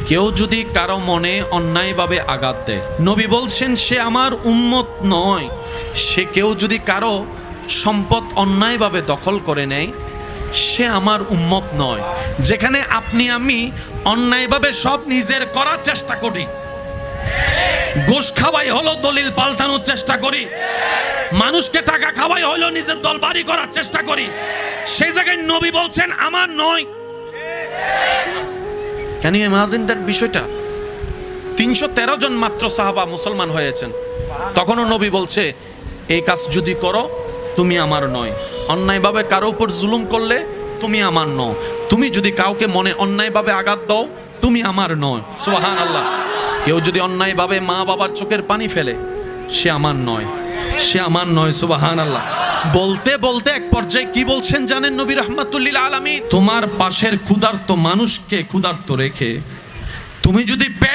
কেউ যদি কারো মনে অন্যায়ভাবে আঘাত দেয়, নবী বলছেন সে আমার উম্মত নয়। সে কেউ যদি কারো সম্পদ অন্যায়ভাবে দখল করে নেয়, সে আমার উম্মত নয়। যেখানে আপনি আমি অন্যায়ভাবে সব নিজের করার চেষ্টা করি, ঘুষ খাওয়াই হলো দলিল পাল্টানোর চেষ্টা করি, মানুষকে টাকা খাওয়াই হলো নিজের দল বাড়ি করার চেষ্টা করি, সেই জায়গায় নবী বলছেন আমার নয়। ক্যান ইউ ইমাজিন দ্যাট বিষয়টা? 313 জন মাত্র সাহাবা মুসলমান হয়েছেন, তখনও নবী বলছে এই কাজ যদি করো তুমি আমার নয়। অন্যায়ভাবে কারো উপর জুলুম করলে তুমি আমার নও। তুমি যদি কাউকে মনে অন্যায়ভাবে আঘাত দাও তুমি আমার নয়। সুবহানাল্লাহ। কেউ যদি অন্যায়ভাবে মা বাবার চোখের পানি ফেলে সে আমার নয়, সে আমার নয়। সুবহানাল্লাহ। বলতে বলতে এক পর্যায়ে কি বলছেন জানেন নবী রাহমাতুল্লিল আলামিন? তোমার পাশের ক্ষুধার্ত মানুষকে ক্ষুধার্ত রেখে তুমি যদি পেট